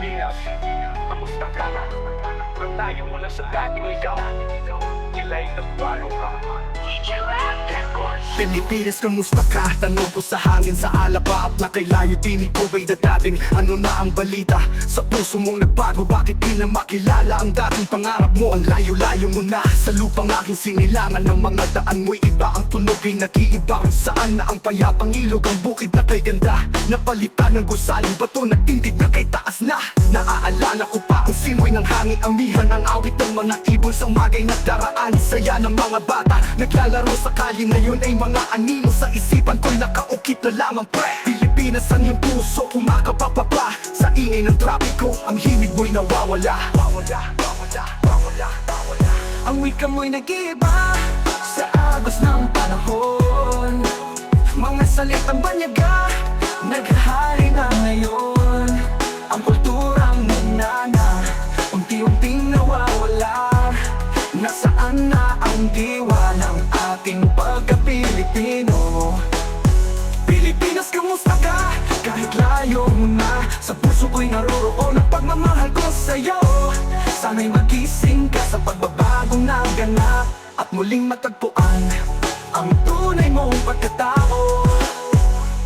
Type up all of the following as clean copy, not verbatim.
Pilipinas, kamusta ka? Nang tayo mula sa dating ikaw, kilay nagbago ka. Pilipinas, kamusta ka? Tanong ko sa hangin, sa alaba at nakailayo. Tinig ko ba'y dadating? Ano na ang balita? Sa puso mong nagbago, bakit di na makilala ang dating pangarap mo? Ang layo-layo mo na sa lupang aking sinilangan. Ng mga daan mo'y iba ang tunog ay nag-iiba. Kung saan na ang payapang ilog, ang bukid na kay ganda. Napalitan ng gusaling bato, nagtindig na kay taas na. Naaalala ko pa ang simoy ng hangin, amihan ang awit ng mga ibon sa magay na daraan. Saya ng mga bata, naglalaro sa kalye, ngayon ay mga anino. Sa isipan ko'y nakaukit na lamang pre. Pilipinas, ang iyong puso kumakapapapa. Sa ingay ng trapiko, ang himig mo'y nawawala. Ang wika mo'y nag-iiba sa agos ng panahon. Mga salitang banyaga, naghahari na ngayon. Ang kulturang nanana, unti-unting nawawala. Nasaan na ang diwa ng ating pagka-Pilipino? Pilipinas, kamusta ka? Kahit layo mo na, sa puso ko'y naroroon ang pagmamahal ko sa'yo. Sana'y magising ka sa pagbabagong naganap at muling matagpuan ang tunay mong pagkatao.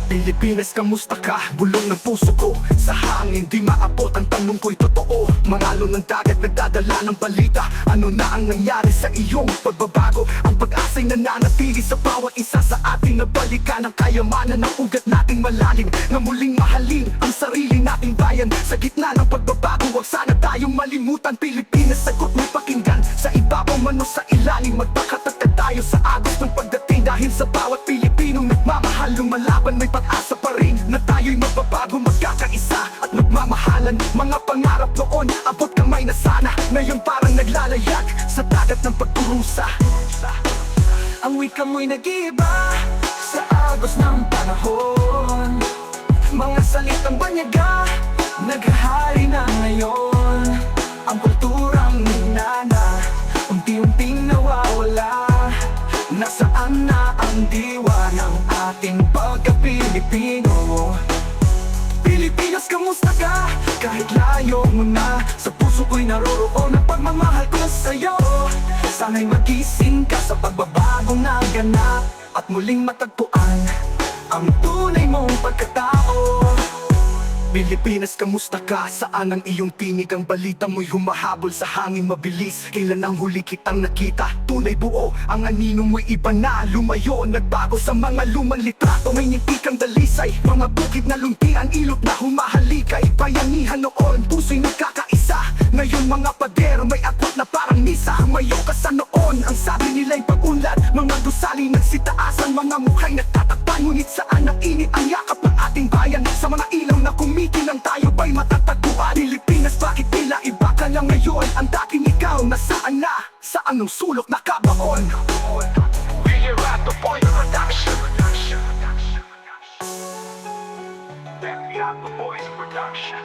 Pilipinas, kamusta ka? Bulong ng puso ko sa hangin, di maabot ang tanong ko'y totoo. Mga alon ng dagat nagdadala ng balita. Ano na ang nangyari sa iyong pagbabago? Ang pag-asa'y nananatili sa bawat isa sa ating nabalikan. Ang kayamanan ng ugat nating malalim, na muling mahalin ang sarili nating bayan. Sa gitna ng pagbabago, huwag sana tayong malimutan. Pilipinas, sagot mo'y pakinggan. Sa ibabaw man o sa ilalim, magpakatatag tayo sa agos ng pagdating. Dahil sa bawat Pilipinong nagmamahal, lumalaban, may pag-asa pa rin na tayo'y magbabago, magkakaisa at magmamahalan. Mga pangarap noon, abot kamay na sana, ngayon parang naglalayag sa dagat ng pagkurusa. Ang wika mo'y nag-iiba sa agos ng panahon. Mga salitang banyaga, naghahari na ngayon. Ang kulturang ninana, unti-unting nawawala. Nasaan na ang diwa ng ating pagka-Pilipino? Pilipinas, kamusta ka? Kahit layo mo na, sa puso ko'y naroroon ang pagmamahal ko sa'yo. Sana'y magising ka sa pagbabagong naganap at muling matagpuan ang tunay mong pagkatao. Pilipinas, kamusta ka? Saan ang iyong tinig? Ang balita mo'y humahabol sa hangin mabilis. Kailan ang huli kitang nakita? Tunay buo, ang anino mo'y iba na. Lumayo, nagbago sa mga lumang litrato. May nitikang dalisay, mga bukid na luntian, ilog na humahalikay. Bayanihan noon, puso'y nagkakaisa. Ngayon mga pader, may akot na parang misa. Mayo ka sa noon, ang sabi nila'y pag-unlad. Mga gusali nagsitaasan, mga mukha'y nagtatakpan. Ngunit saan ang init ang yakap ng ating bayan? Sa mga ilaw na kumikilang tayo ba'y matatagpuan? Pilipinas, bakit tila iba ka lang ngayon? Ang dating ikaw, nasaan na? Sa anong sulok nakabaon? We here at the point of production. Then we have the voice production.